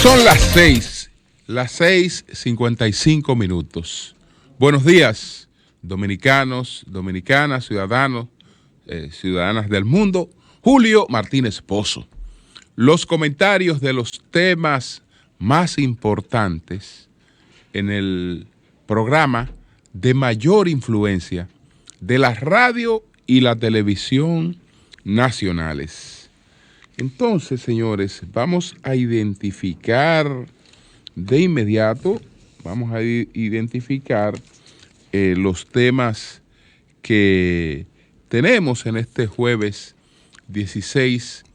Son las 6:55 minutos. Buenos días, dominicanos, dominicanas, ciudadanos, ciudadanas del mundo. Julio Martínez Pozo. Los comentarios de los temas más importantes en el programa de mayor influencia de la radio y la televisión nacionales. Entonces, señores, vamos a identificar de inmediato, los temas que tenemos en este jueves 16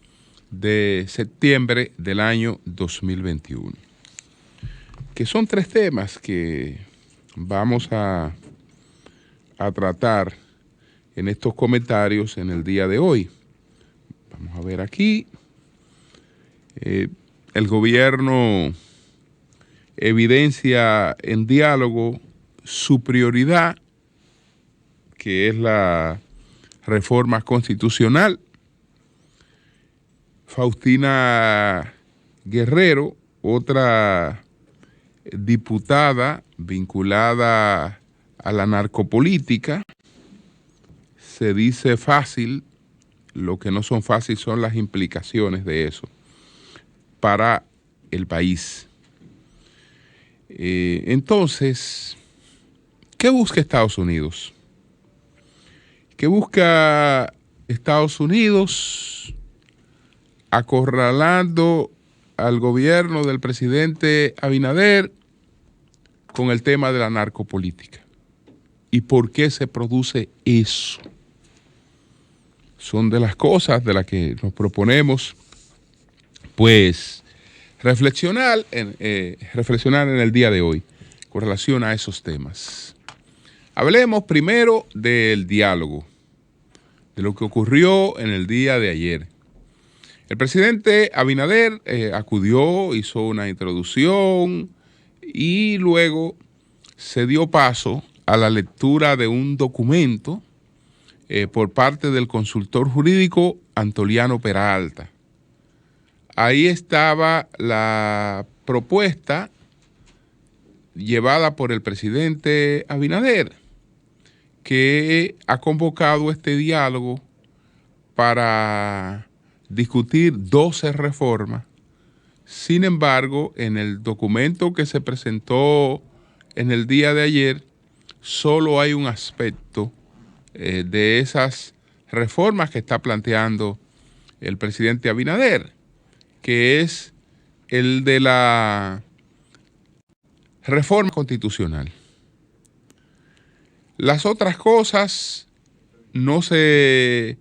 de septiembre del año 2021. Que son tres temas que vamos a tratar en estos comentarios en el día de hoy. Vamos a ver aquí. El gobierno evidencia en diálogo su prioridad, que es la reforma constitucional. Faustina Guerrero, otra diputada vinculada a la narcopolítica, se dice fácil. Lo que no son fáciles son las implicaciones de eso para el país. Entonces, ¿qué busca Estados Unidos? ¿Qué busca Estados Unidos acorralando al gobierno del presidente Abinader con el tema de la narcopolítica? ¿Y por qué se produce eso? Son de las cosas de las que nos proponemos, pues, reflexionar en el día de hoy con relación a esos temas. Hablemos primero del diálogo, de lo que ocurrió en el día de ayer. El presidente Abinader acudió, hizo una introducción y luego se dio paso a la lectura de un documento por parte del consultor jurídico Antoliano Peralta. Ahí estaba la propuesta llevada por el presidente Abinader, que ha convocado este diálogo para discutir 12 reformas. Sin embargo, en el documento que se presentó en el día de ayer, solo hay un aspecto de esas reformas que está planteando el presidente Abinader, que es el de la reforma constitucional. Las otras cosas no se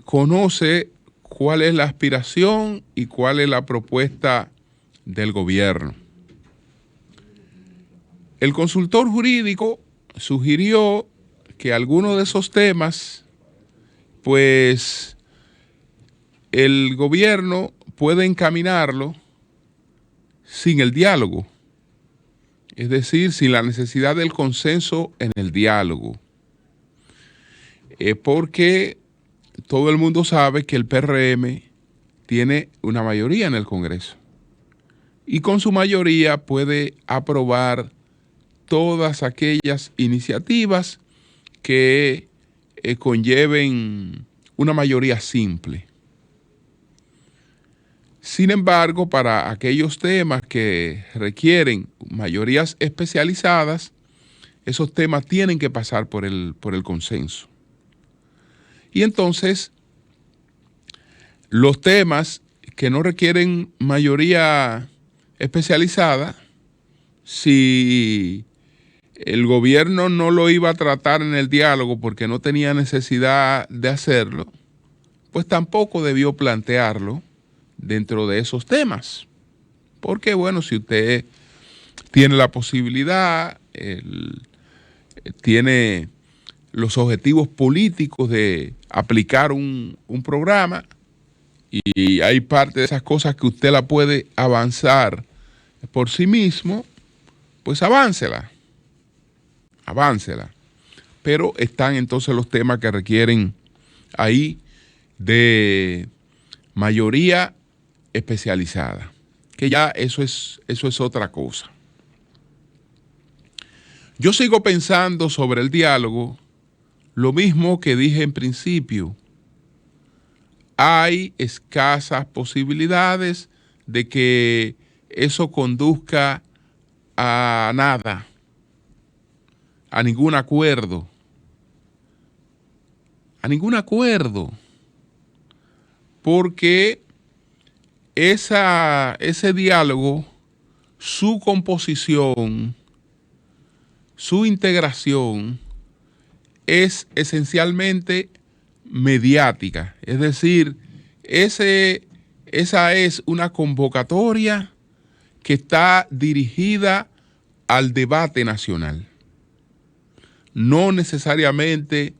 conoce cuál es la aspiración y cuál es la propuesta del gobierno. El consultor jurídico sugirió que algunos de esos temas, pues, el gobierno puede encaminarlo sin el diálogo, es decir, sin la necesidad del consenso en el diálogo, porque todo el mundo sabe que el PRM tiene una mayoría en el Congreso y con su mayoría puede aprobar todas aquellas iniciativas que conlleven una mayoría simple. Sin embargo, para aquellos temas que requieren mayorías especializadas, esos temas tienen que pasar por el consenso. Y entonces, los temas que no requieren mayoría especializada, si el gobierno no lo iba a tratar en el diálogo porque no tenía necesidad de hacerlo, pues tampoco debió plantearlo dentro de esos temas. Porque, bueno, si usted tiene la posibilidad, tiene los objetivos políticos de aplicar un programa y hay parte de esas cosas que usted la puede avanzar por sí mismo, pues aváncela. Pero están entonces los temas que requieren ahí de mayoría especializada, que ya eso es otra cosa. Yo sigo pensando sobre el diálogo lo mismo que dije en principio. Hay escasas posibilidades de que eso conduzca a nada, a ningún acuerdo, porque ese diálogo, su composición, su integración es esencialmente mediática, es decir, esa es una convocatoria que está dirigida al debate nacional, no necesariamente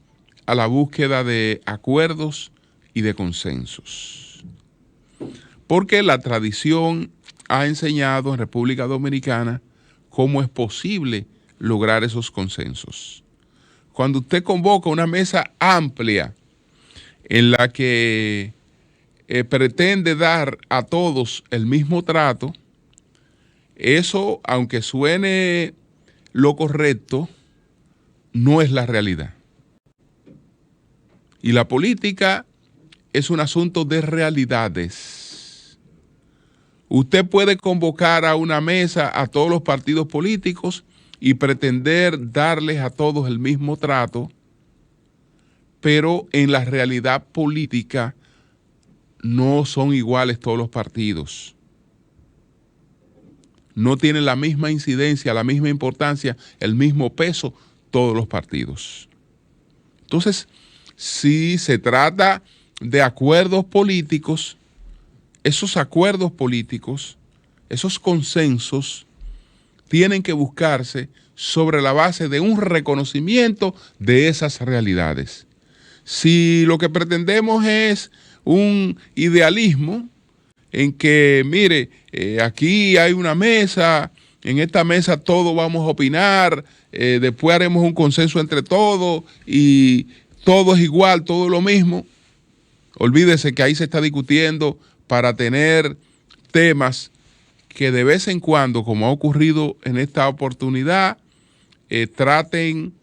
a la búsqueda de acuerdos y de consensos. Porque la tradición ha enseñado en República Dominicana cómo es posible lograr esos consensos. Cuando usted convoca una mesa amplia en la que pretende dar a todos el mismo trato, eso, aunque suene lo correcto, no es la realidad. Y la política es un asunto de realidades. Usted puede convocar a una mesa a todos los partidos políticos y pretender darles a todos el mismo trato, pero en la realidad política no son iguales todos los partidos. No tienen la misma incidencia, la misma importancia, el mismo peso todos los partidos. Entonces, si se trata de acuerdos políticos, esos acuerdos políticos, esos consensos, tienen que buscarse sobre la base de un reconocimiento de esas realidades. Si lo que pretendemos es un idealismo en que, mire, aquí hay una mesa, en esta mesa todos vamos a opinar, después haremos un consenso entre todos y todo es igual, todo es lo mismo. Olvídese que ahí se está discutiendo para tener temas que de vez en cuando, como ha ocurrido en esta oportunidad, traten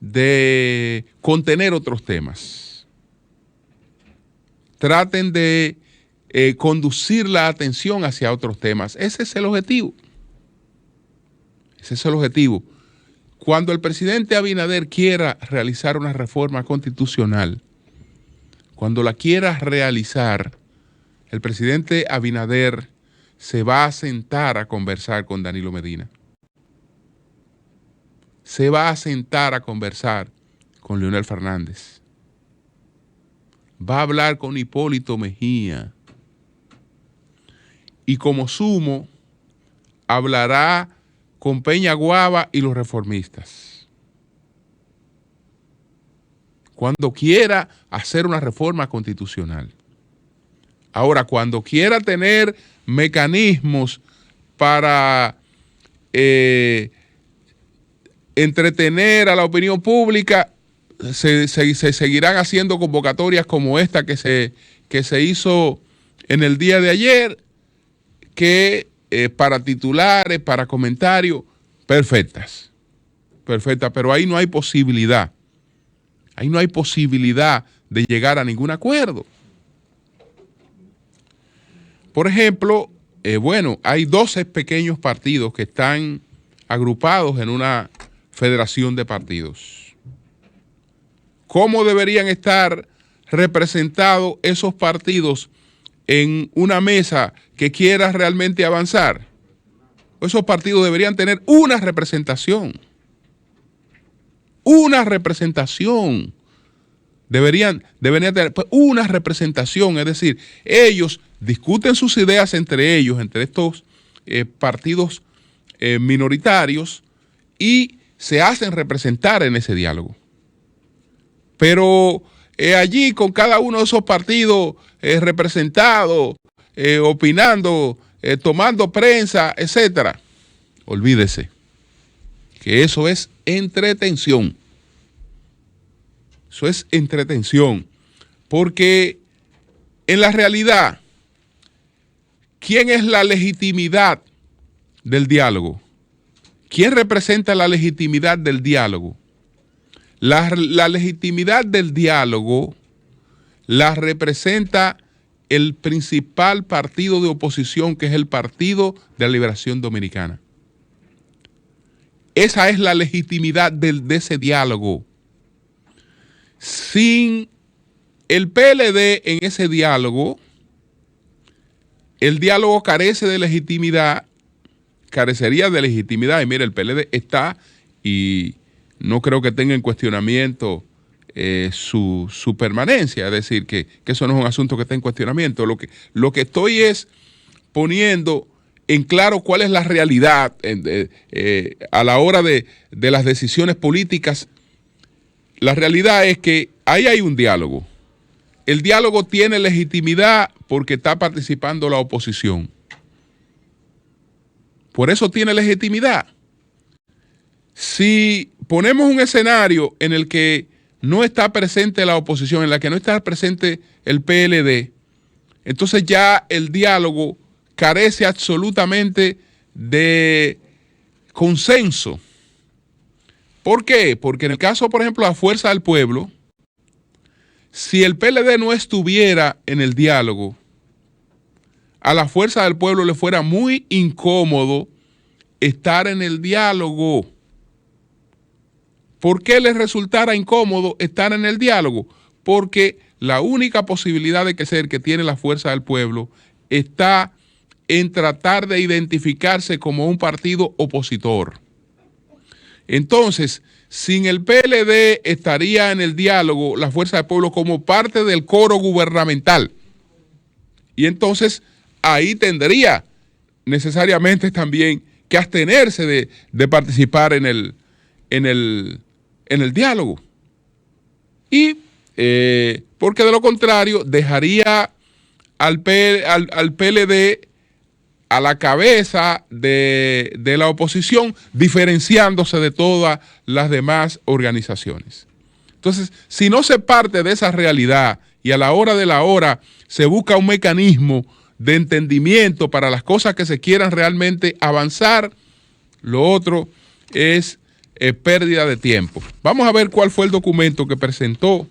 de contener otros temas. Traten de conducir la atención hacia otros temas. Ese es el objetivo. Ese es el objetivo. Cuando el presidente Abinader quiera realizar una reforma constitucional, cuando la quiera realizar, el presidente Abinader se va a sentar a conversar con Danilo Medina. Se va a sentar a conversar con Leonel Fernández. Va a hablar con Hipólito Mejía. Y como sumo, hablará con Peña Guava y los reformistas. Cuando quiera hacer una reforma constitucional. Ahora, cuando quiera tener mecanismos para entretener a la opinión pública, se seguirán haciendo convocatorias como esta que se hizo en el día de ayer, que para titulares, para comentarios, perfectas, pero ahí no hay posibilidad. Ahí no hay posibilidad de llegar a ningún acuerdo. Por ejemplo, hay 12 pequeños partidos que están agrupados en una federación de partidos. ¿Cómo deberían estar representados esos partidos en una mesa que quiera realmente avanzar? Esos partidos deberían tener una representación. Una representación. Deberían tener una representación, es decir, ellos discuten sus ideas entre ellos, entre estos partidos minoritarios, y se hacen representar en ese diálogo. Pero allí con cada uno de esos partidos representados, opinando, tomando prensa, etcétera, olvídese que eso es entretención. Eso es entretención, porque en la realidad, ¿quién es la legitimidad del diálogo? ¿Quién representa la legitimidad del diálogo? La legitimidad del diálogo la representa el principal partido de oposición, que es el Partido de la Liberación Dominicana. Esa es la legitimidad de ese diálogo. Sin el PLD en ese diálogo, el diálogo carece de legitimidad, carecería de legitimidad. Y mire, el PLD está, y no creo que tenga en cuestionamiento su permanencia, es decir, que eso no es un asunto que está en cuestionamiento. Lo que estoy es poniendo en claro cuál es la realidad a la hora de las decisiones políticas. La realidad es que ahí hay un diálogo. El diálogo tiene legitimidad porque está participando la oposición. Por eso tiene legitimidad. Si ponemos un escenario en el que no está presente la oposición, en la que no está presente el PLD, entonces ya el diálogo carece absolutamente de consenso. ¿Por qué? Porque en el caso, por ejemplo, de la Fuerza del Pueblo, si el PLD no estuviera en el diálogo, a la Fuerza del Pueblo le fuera muy incómodo estar en el diálogo. ¿Por qué les resultara incómodo estar en el diálogo? Porque la única posibilidad de crecer que tiene la Fuerza del Pueblo está en tratar de identificarse como un partido opositor. Entonces, sin el PLD estaría en el diálogo la Fuerza del Pueblo como parte del coro gubernamental. Y entonces ahí tendría necesariamente también que abstenerse de participar en el diálogo. Y porque de lo contrario dejaría al PLD a la cabeza de la oposición, diferenciándose de todas las demás organizaciones. Entonces, si no se parte de esa realidad y a la hora de la hora se busca un mecanismo de entendimiento para las cosas que se quieran realmente avanzar, lo otro es pérdida de tiempo. Vamos a ver cuál fue el documento que presentó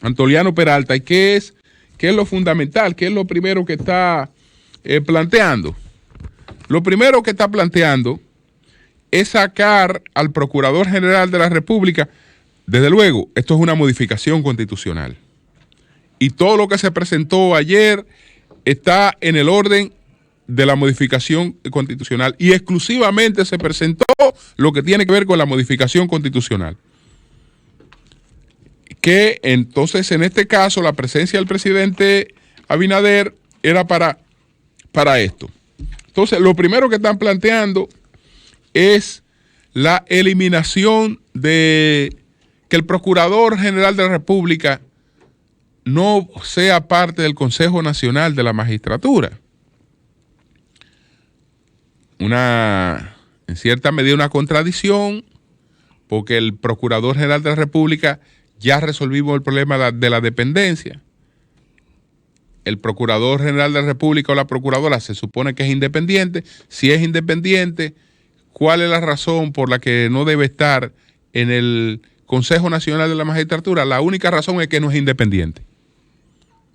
Antoliano Peralta y qué es lo fundamental, qué es lo primero que está planteando. Lo primero que está planteando es sacar al Procurador General de la República. Desde luego, esto es una modificación constitucional. Y todo lo que se presentó ayer está en el orden de la modificación constitucional. Y exclusivamente se presentó lo que tiene que ver con la modificación constitucional. Que entonces, en este caso, la presencia del presidente Abinader era para esto. Entonces, lo primero que están planteando es la eliminación de que el Procurador General de la República no sea parte del Consejo Nacional de la Magistratura. En cierta medida una contradicción, porque el Procurador General de la República ya resolvimos el problema de la dependencia. El Procurador General de la República o la Procuradora se supone que es independiente. Si es independiente, ¿cuál es la razón por la que no debe estar en el Consejo Nacional de la Magistratura? La única razón es que no es independiente.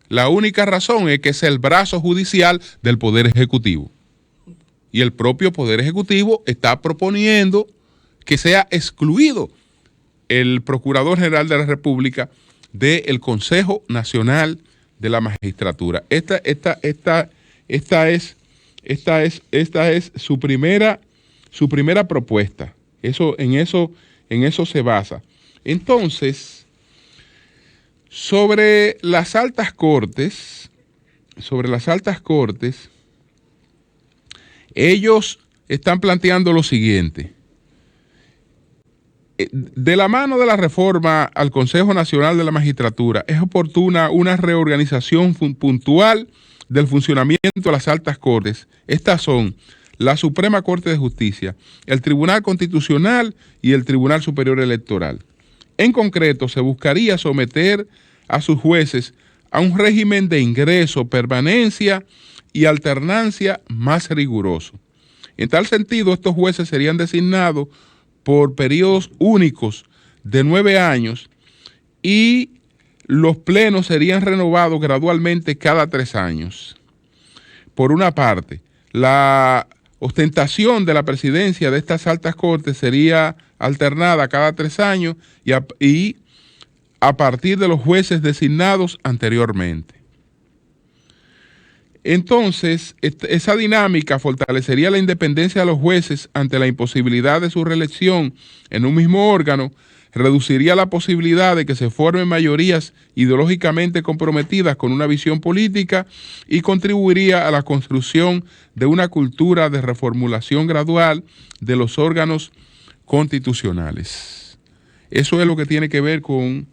La única razón es que es el brazo judicial del Poder Ejecutivo. Y el propio Poder Ejecutivo está proponiendo que sea excluido el Procurador General de la República del Consejo Nacional de la Magistratura. Esta es su primera propuesta. En eso se basa. Entonces, sobre las altas cortes, ellos están planteando lo siguiente. De la mano de la reforma al Consejo Nacional de la Magistratura, es oportuna una reorganización puntual del funcionamiento de las altas cortes. Estas son la Suprema Corte de Justicia, el Tribunal Constitucional y el Tribunal Superior Electoral. En concreto, se buscaría someter a sus jueces a un régimen de ingreso, permanencia y alternancia más riguroso. En tal sentido, estos jueces serían designados por periodos únicos de 9 años y los plenos serían renovados gradualmente cada 3 años. Por una parte, la ostentación de la presidencia de estas altas cortes sería alternada cada 3 años y a partir de los jueces designados anteriormente. Entonces, esa dinámica fortalecería la independencia de los jueces ante la imposibilidad de su reelección en un mismo órgano, reduciría la posibilidad de que se formen mayorías ideológicamente comprometidas con una visión política y contribuiría a la construcción de una cultura de reformulación gradual de los órganos constitucionales. Eso es lo que tiene que ver con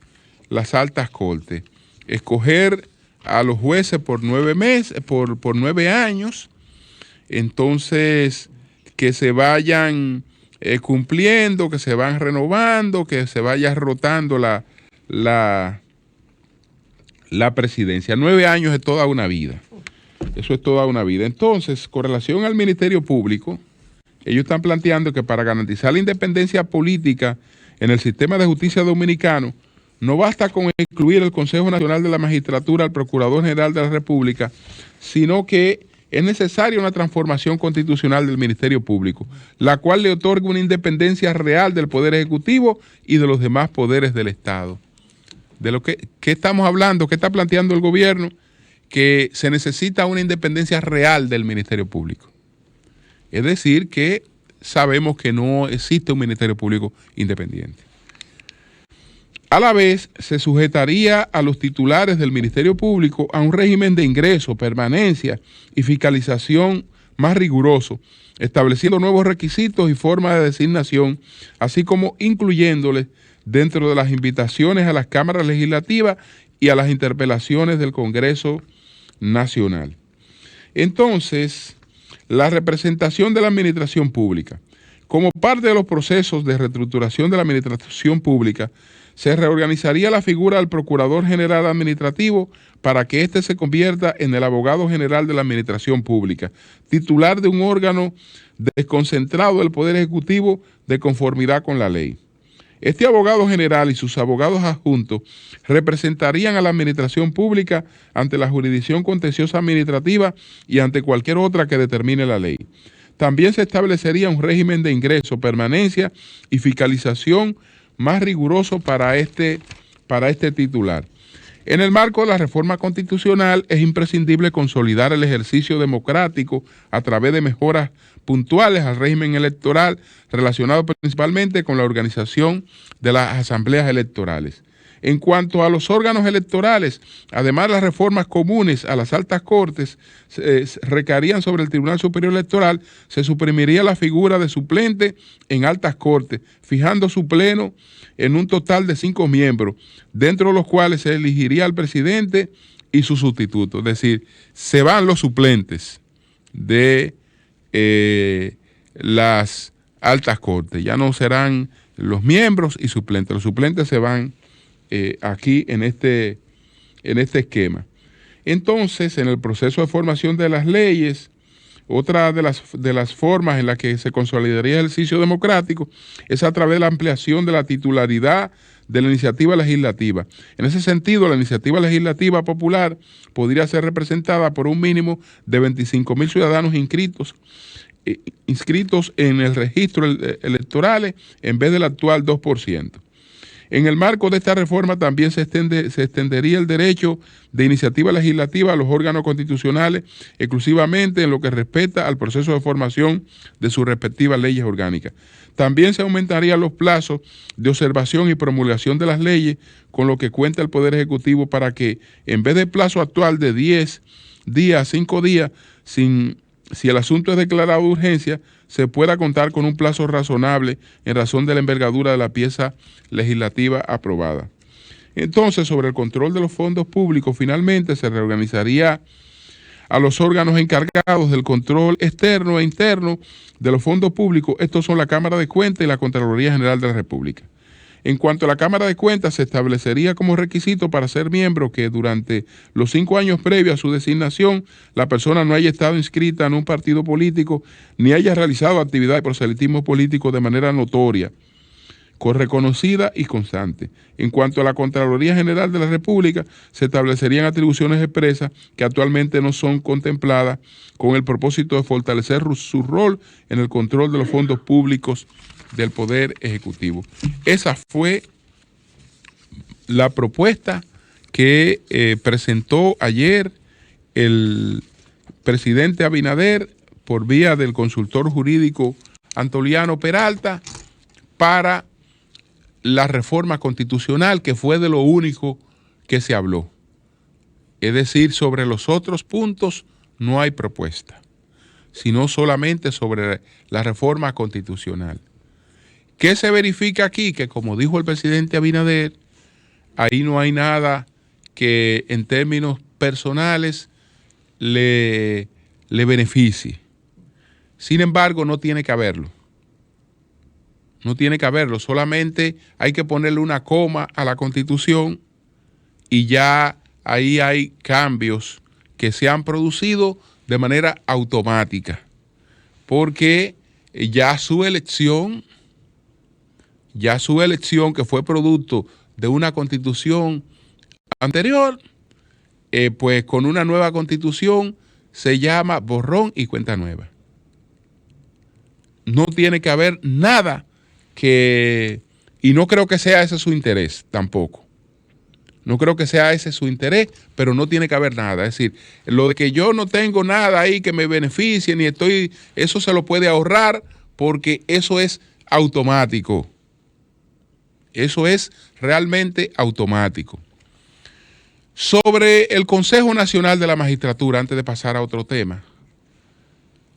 las altas cortes. Escoger a los jueces por 9 meses, por 9 años, entonces que se vayan cumpliendo, que se van renovando, que se vaya rotando la presidencia. 9 años es toda una vida. Eso es toda una vida. Entonces, con relación al Ministerio Público, ellos están planteando que para garantizar la independencia política en el sistema de justicia dominicano, no basta con incluir el Consejo Nacional de la Magistratura al Procurador General de la República, sino que es necesaria una transformación constitucional del Ministerio Público, la cual le otorga una independencia real del Poder Ejecutivo y de los demás poderes del Estado. De lo que estamos hablando, ¿qué está planteando el gobierno? Que se necesita una independencia real del Ministerio Público. Es decir, que sabemos que no existe un Ministerio Público independiente. A la vez, se sujetaría a los titulares del Ministerio Público a un régimen de ingreso, permanencia y fiscalización más riguroso, estableciendo nuevos requisitos y formas de designación, así como incluyéndoles dentro de las invitaciones a las cámaras legislativas y a las interpelaciones del Congreso Nacional. Entonces, la representación de la administración pública. Como parte de los procesos de reestructuración de la administración pública, se reorganizaría la figura del Procurador General Administrativo para que éste se convierta en el abogado general de la Administración Pública, titular de un órgano desconcentrado del Poder Ejecutivo de conformidad con la ley. Este abogado general y sus abogados adjuntos representarían a la Administración Pública ante la jurisdicción contenciosa administrativa y ante cualquier otra que determine la ley. También se establecería un régimen de ingreso, permanencia y fiscalización más riguroso para este titular. En el marco de la reforma constitucional es imprescindible consolidar el ejercicio democrático a través de mejoras puntuales al régimen electoral relacionado principalmente con la organización de las asambleas electorales. En cuanto a los órganos electorales, además las reformas comunes a las altas cortes recaerían sobre el Tribunal Superior Electoral, se suprimiría la figura de suplente en altas cortes, fijando su pleno en un total de 5 miembros, dentro de los cuales se elegiría al presidente y su sustituto. Es decir, se van los suplentes de las altas cortes, ya no serán los miembros y suplentes, los suplentes se van aquí en este esquema. Entonces, en el proceso de formación de las leyes, otra de las formas en las que se consolidaría el ejercicio democrático es a través de la ampliación de la titularidad de la iniciativa legislativa. En ese sentido, la iniciativa legislativa popular podría ser representada por un mínimo de 25,000 ciudadanos inscritos en el registro electoral en vez del actual 2%. En el marco de esta reforma también se extendería el derecho de iniciativa legislativa a los órganos constitucionales, exclusivamente en lo que respecta al proceso de formación de sus respectivas leyes orgánicas. También se aumentarían los plazos de observación y promulgación de las leyes, con lo que cuenta el Poder Ejecutivo para que, en vez del plazo actual de 10 días, 5 días, si el asunto es declarado de urgencia, se pueda contar con un plazo razonable en razón de la envergadura de la pieza legislativa aprobada. Entonces, sobre el control de los fondos públicos, finalmente se reorganizaría a los órganos encargados del control externo e interno de los fondos públicos. Estos son la Cámara de Cuentas y la Contraloría General de la República. En cuanto a la Cámara de Cuentas, se establecería como requisito para ser miembro que durante los 5 años previos a su designación, la persona no haya estado inscrita en un partido político ni haya realizado actividad de proselitismo político de manera notoria, reconocida y constante. En cuanto a la Contraloría General de la República, se establecerían atribuciones expresas que actualmente no son contempladas con el propósito de fortalecer su rol en el control de los fondos públicos del Poder Ejecutivo. Esa fue la propuesta que presentó ayer el presidente Abinader por vía del consultor jurídico Antoliano Peralta para la reforma constitucional, que fue de lo único que se habló. Es decir, sobre los otros puntos no hay propuesta, sino solamente sobre la reforma constitucional. ¿Qué se verifica aquí? Que como dijo el presidente Abinader, ahí no hay nada que en términos personales le beneficie. Sin embargo, no tiene que haberlo. No tiene que haberlo, solamente hay que ponerle una coma a la Constitución y ya ahí hay cambios que se han producido de manera automática, porque ya su elección que fue producto de una Constitución anterior, pues con una nueva Constitución se llama borrón y cuenta nueva. No tiene que haber nada y no creo que sea ese su interés tampoco. No creo que sea ese su interés, pero no tiene que haber nada. Es decir, lo de que yo no tengo nada ahí que me beneficie, eso se lo puede ahorrar porque eso es automático. Eso es realmente automático. Sobre el Consejo Nacional de la Magistratura, antes de pasar a otro tema,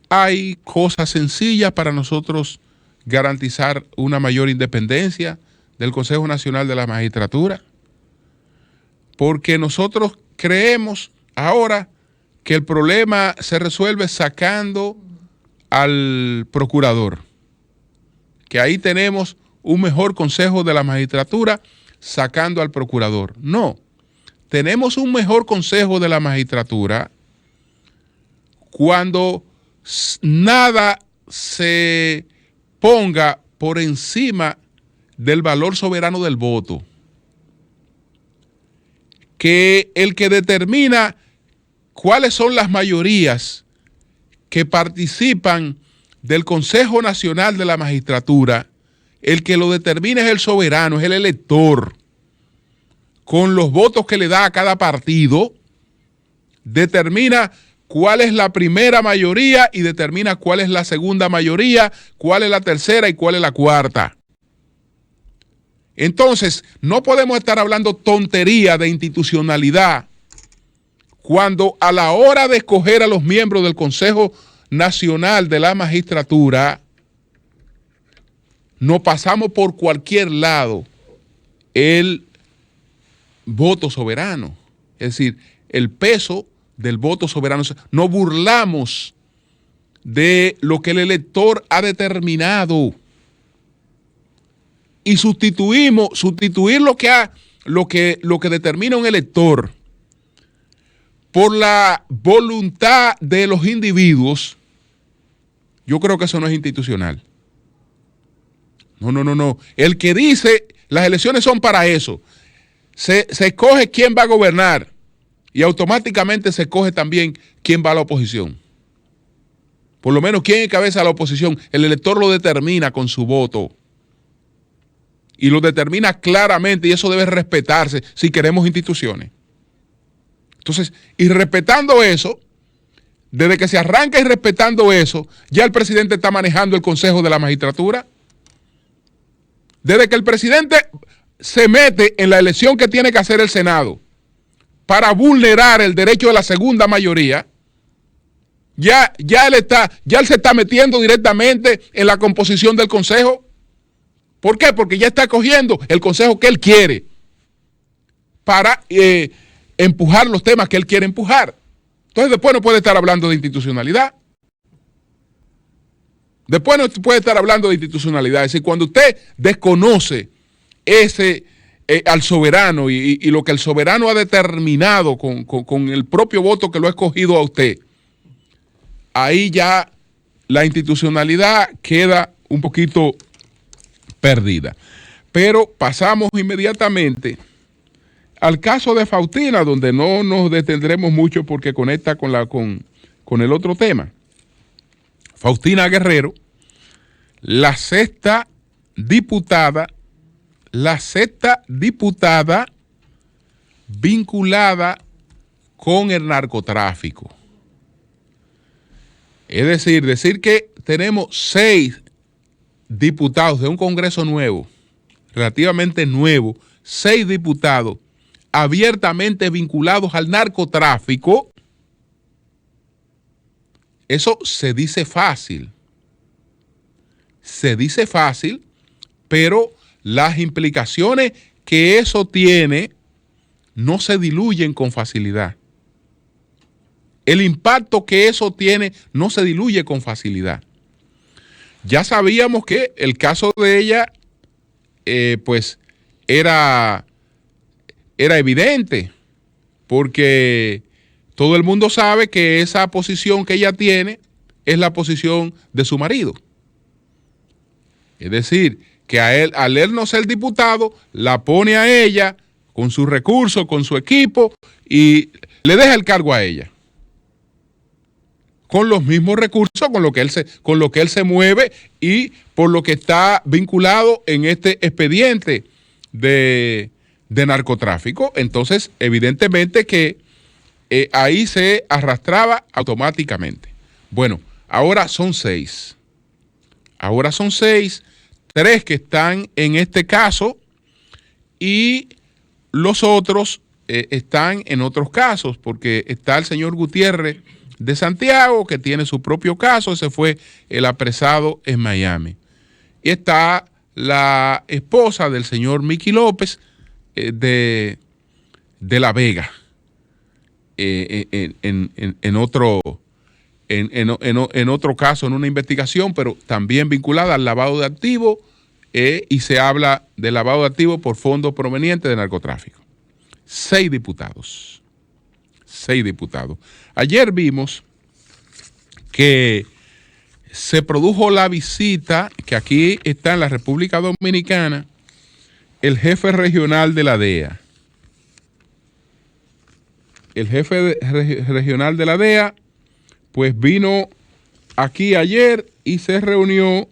hay cosas sencillas para nosotros garantizar una mayor independencia del Consejo Nacional de la Magistratura, porque nosotros creemos ahora que el problema se resuelve sacando al procurador, que ahí tenemos un mejor Consejo de la Magistratura sacando al procurador. No, tenemos un mejor Consejo de la Magistratura cuando nada se ponga por encima del valor soberano del voto, que el que determina cuáles son las mayorías que participan del Consejo Nacional de la Magistratura, el que lo determina es el soberano, es el elector, con los votos que le da a cada partido, determina cuál es la primera mayoría y determina cuál es la segunda mayoría, cuál es la tercera y cuál es la cuarta. Entonces, no podemos estar hablando tontería de institucionalidad cuando a la hora de escoger a los miembros del Consejo Nacional de la Magistratura, nos pasamos por cualquier lado el voto soberano, es decir, el peso del voto soberano. Nos burlamos de lo que el elector ha determinado y sustituir lo que determina un elector por la voluntad de los individuos. Yo creo que eso no es institucional. No. El que dice las elecciones son para eso, se escoge quién va a gobernar y automáticamente se escoge también quién va a la oposición. Por lo menos quién encabeza a la oposición, el elector lo determina con su voto. Y lo determina claramente, y eso debe respetarse si queremos instituciones. Entonces, y respetando eso, desde que se arranca y respetando eso, ya el presidente está manejando el Consejo de la Magistratura. Desde que el presidente se mete en la elección que tiene que hacer el Senado para vulnerar el derecho de la segunda mayoría, ya él se está metiendo directamente en la composición del Consejo. ¿Por qué? Porque ya está cogiendo el consejo que él quiere para empujar los temas que él quiere empujar. Entonces después no puede estar hablando de institucionalidad. Después no puede estar hablando de institucionalidad. Es decir, cuando usted desconoce al soberano y lo que el soberano ha determinado con el propio voto que lo ha escogido a usted, ahí ya la institucionalidad queda un poquito perdida. Pero pasamos inmediatamente al caso de Faustina, donde no nos detendremos mucho porque conecta con el otro tema. Faustina Guerrero, la sexta diputada vinculada con el narcotráfico. Es decir que tenemos 6 diputados de un Congreso nuevo, relativamente nuevo, 6 diputados abiertamente vinculados al narcotráfico. Eso se dice fácil, pero las implicaciones que eso tiene no se diluyen con facilidad. El impacto que eso tiene no se diluye con facilidad. Ya sabíamos que el caso de ella, pues, era evidente, porque todo el mundo sabe que esa posición que ella tiene es la posición de su marido. Es decir, que al él no ser diputado, la pone a ella con sus recursos, con su equipo, y le deja el cargo a ella. Con los mismos recursos con lo que él se mueve y por lo que está vinculado en este expediente de narcotráfico. Entonces, evidentemente que ahí se arrastraba automáticamente. Bueno, ahora son 6. 3 que están en este caso y los otros están en otros casos, porque está el señor Gutiérrez de Santiago, que tiene su propio caso, ese fue el apresado en Miami. Y está la esposa del señor Mickey López de La Vega, en otro caso, en una investigación, pero también vinculada al lavado de activos, y se habla de lavado de activos por fondos provenientes de narcotráfico. 6 diputados. Ayer vimos que se produjo la visita, que aquí está en la República Dominicana, el jefe regional de la DEA. El jefe regional de la DEA, pues vino aquí ayer y se reunió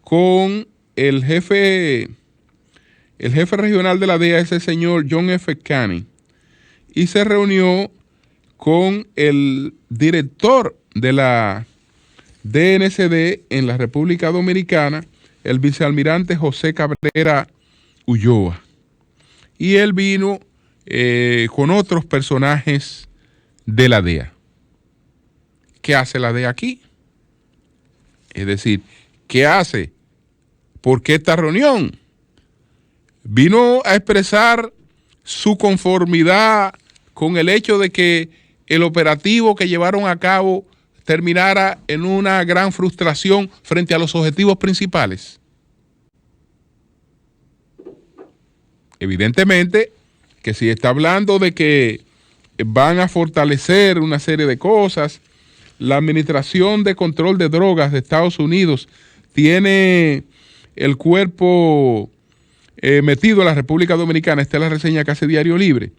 con el jefe regional de la DEA, ese señor John F. Caney, y se reunió con el director de la DNCD en la República Dominicana, el vicealmirante José Cabrera Ulloa. Y él vino con otros personajes de la DEA. ¿Qué hace la DEA aquí? Es decir, ¿qué hace? ¿Por qué esta reunión? Vino a expresar su conformidad con el hecho de que el operativo que llevaron a cabo terminara en una gran frustración frente a los objetivos principales. Evidentemente que si está hablando de que van a fortalecer una serie de cosas, la Administración de Control de Drogas de Estados Unidos tiene el cuerpo metido en la República Dominicana. Esta es la reseña que hace Diario Libre.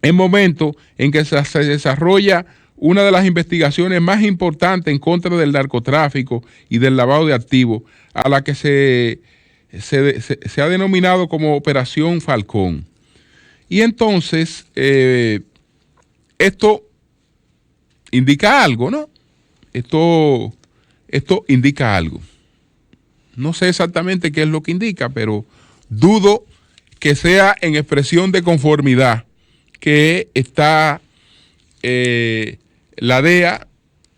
En momento en que se desarrolla una de las investigaciones más importantes en contra del narcotráfico y del lavado de activos, a la que se ha denominado como Operación Falcón. Y entonces, esto indica algo, ¿no? Esto indica algo. No sé exactamente qué es lo que indica, pero dudo que sea en expresión de conformidad que está la DEA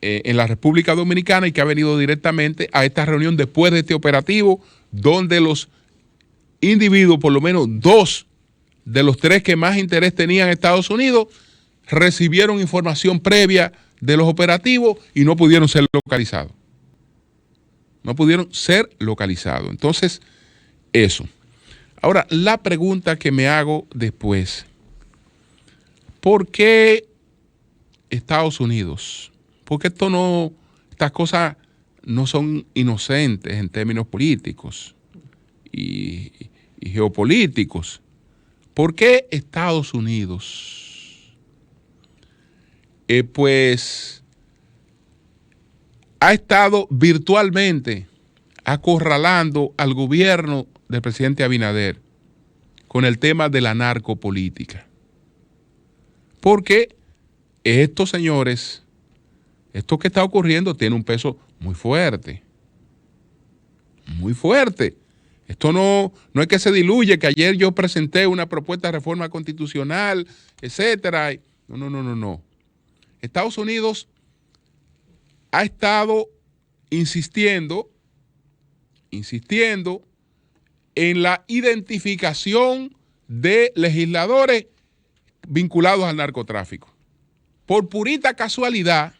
en la República Dominicana y que ha venido directamente a esta reunión después de este operativo, donde los individuos, por lo menos 2 de los 3 que más interés tenían en Estados Unidos, recibieron información previa de los operativos y no pudieron ser localizados. Entonces, eso. Ahora, la pregunta que me hago después, ¿por qué Estados Unidos? ¿Por qué estas cosas no son inocentes en términos políticos y geopolíticos? ¿Por qué Estados Unidos? Pues ha estado virtualmente acorralando al gobierno del presidente Abinader con el tema de la narcopolítica. Porque estos señores, esto que está ocurriendo tiene un peso muy fuerte. Muy fuerte. Esto no es que se diluye, que ayer yo presenté una propuesta de reforma constitucional, etcétera. No. Estados Unidos ha estado insistiendo en la identificación de legisladores vinculados al narcotráfico. Por purita casualidad,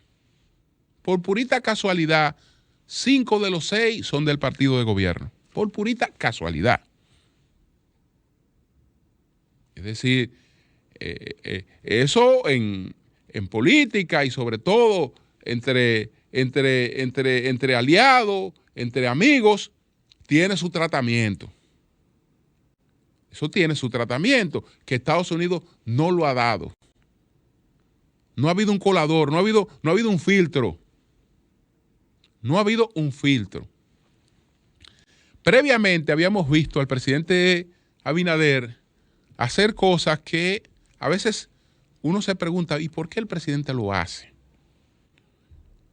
5 de los 6 son del partido de gobierno. Por purita casualidad. Es decir, eso en política y sobre todo entre aliados, entre amigos, tiene su tratamiento. Eso tiene su tratamiento, que Estados Unidos no lo ha dado. No ha habido un colador, no ha habido un filtro. No ha habido un filtro. Previamente habíamos visto al presidente Abinader hacer cosas que a veces uno se pregunta, ¿y por qué el presidente lo hace?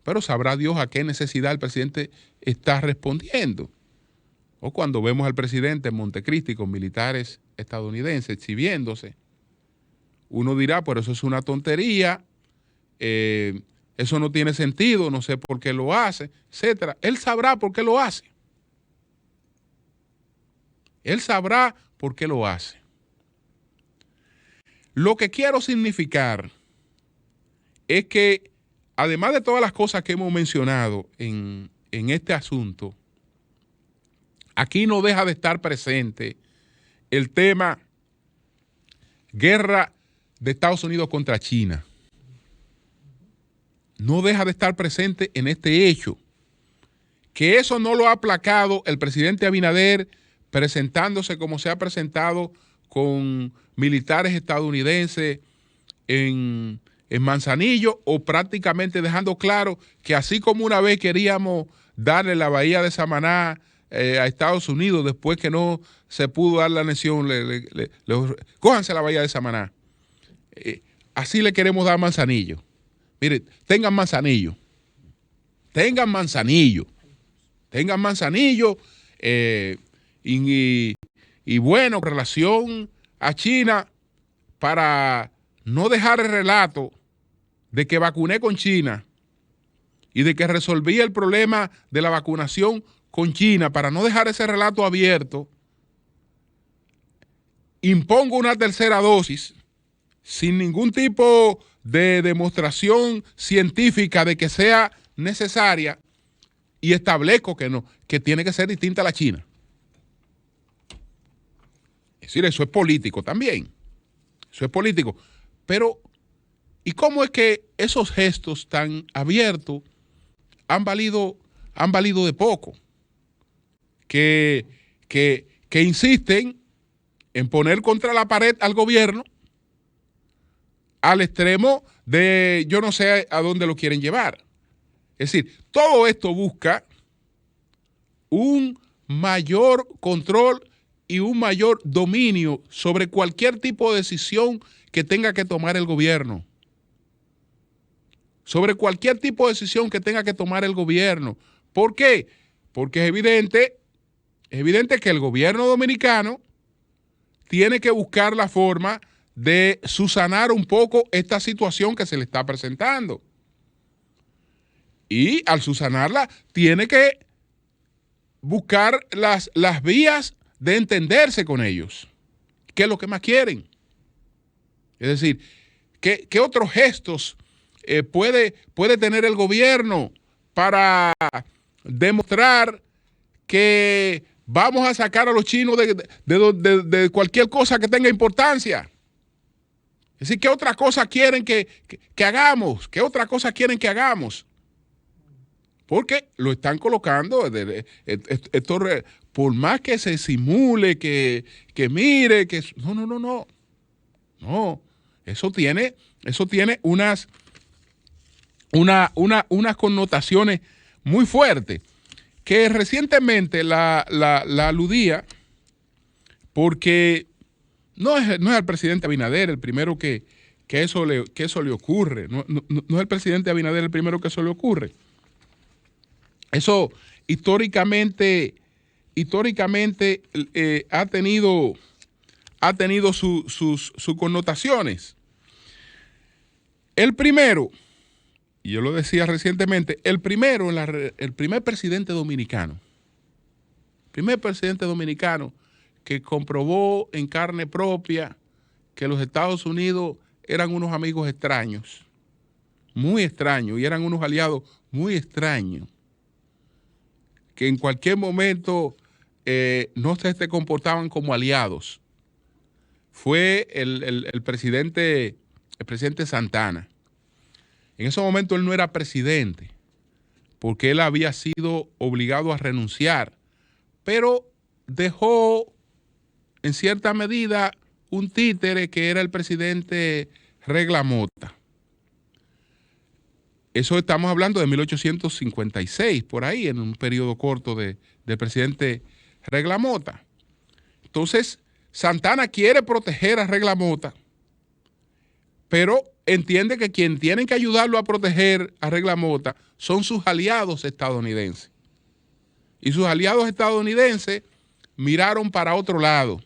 Pero sabrá Dios a qué necesidad el presidente está respondiendo. O cuando vemos al presidente en Montecristi con militares estadounidenses exhibiéndose, uno dirá, pero eso es una tontería, eso no tiene sentido, no sé por qué lo hace, etcétera. Él sabrá por qué lo hace. Él sabrá por qué lo hace. Lo que quiero significar es que, además de todas las cosas que hemos mencionado en este asunto, aquí no deja de estar presente el tema guerra de Estados Unidos contra China. No deja de estar presente en este hecho. Que eso no lo ha aplacado el presidente Abinader presentándose como se ha presentado con militares estadounidenses en Manzanillo, o prácticamente dejando claro que así como una vez queríamos darle la bahía de Samaná a Estados Unidos después que no se pudo dar la anexión, cójanse la bahía de Samaná. Así le queremos dar Manzanillo. Mire, tengan Manzanillo. Y bueno, relación a China, para no dejar el relato de que vacuné con China y de que resolví el problema de la vacunación con China, para no dejar ese relato abierto, impongo una tercera dosis sin ningún tipo de demostración científica de que sea necesaria y establezco que no, que tiene que ser distinta a la China. Es decir, eso es político también. Eso es político. Pero, ¿y cómo es que esos gestos tan abiertos han valido de poco? Que insisten en poner contra la pared al gobierno al extremo de yo no sé a dónde lo quieren llevar. Es decir, todo esto busca un mayor control y un mayor dominio sobre cualquier tipo de decisión que tenga que tomar el gobierno. Sobre cualquier tipo de decisión que tenga que tomar el gobierno. ¿Por qué? Porque es evidente que el gobierno dominicano tiene que buscar la forma de subsanar un poco esta situación que se le está presentando. Y al subsanarla, tiene que buscar las vías de entenderse con ellos. ¿Qué es lo que más quieren? Es decir, ¿qué otros gestos puede tener el gobierno para demostrar que vamos a sacar a los chinos de cualquier cosa que tenga importancia. Es decir, ¿qué otra cosa quieren que hagamos? ¿Qué otra cosa quieren que hagamos? Porque lo están colocando, por más que se simule, que mire, que... No, eso tiene unas connotaciones muy fuertes, que recientemente la aludía, porque no es el presidente Abinader el primero que eso le ocurre. No es el presidente Abinader el primero que eso le ocurre. Eso históricamente ha tenido sus connotaciones. El primero, y yo lo decía recientemente, el primer presidente dominicano que comprobó en carne propia que los Estados Unidos eran unos amigos extraños, muy extraños, y eran unos aliados muy extraños, que en cualquier momento no se comportaban como aliados. Fue el presidente Santana. En ese momento él no era presidente, porque él había sido obligado a renunciar, pero dejó en cierta medida un títere que era el presidente Regla Mota. Eso estamos hablando de 1856, por ahí, en un periodo corto del presidente Regla Mota. Entonces, Santana quiere proteger a Regla Mota, pero entiende que quien tienen que ayudarlo a proteger a Regla Mota son sus aliados estadounidenses. Y sus aliados estadounidenses miraron para otro lado.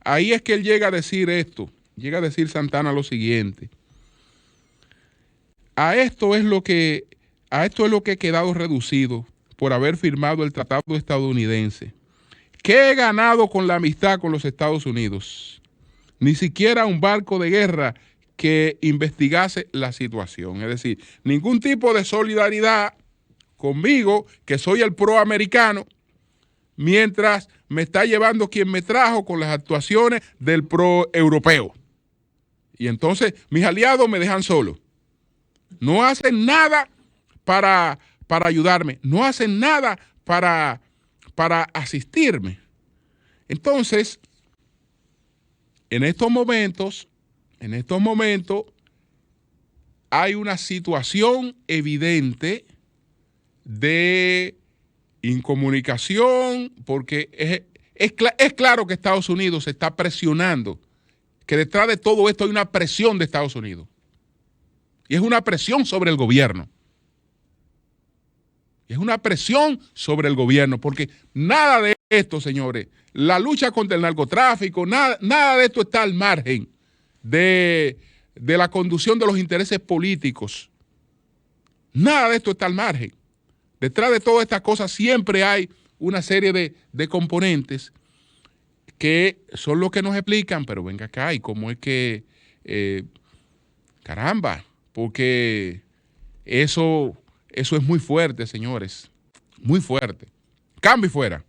Ahí es que él llega a decir esto, llega a decir Santana lo siguiente: a esto es lo que he quedado reducido por haber firmado el tratado estadounidense. ¿Qué he ganado con la amistad con los Estados Unidos? Ni siquiera un barco de guerra que investigase la situación. Es decir, ningún tipo de solidaridad conmigo, que soy el proamericano, mientras me está llevando quien me trajo con las actuaciones del pro-europeo. Y entonces mis aliados me dejan solo. No hacen nada para ayudarme, no hacen nada para asistirme. Entonces, en estos momentos, hay una situación evidente de incomunicación, porque es claro que Estados Unidos se está presionando, que detrás de todo esto hay una presión de Estados Unidos. Y es una presión sobre el gobierno. Porque nada de esto, señores, la lucha contra el narcotráfico, nada de esto está al margen de la conducción de los intereses políticos. Nada de esto está al margen. Detrás de todas estas cosas siempre hay una serie de componentes que son los que nos explican, pero venga acá, y cómo es que, caramba, porque eso es muy fuerte, señores, muy fuerte. Cambio y fuera.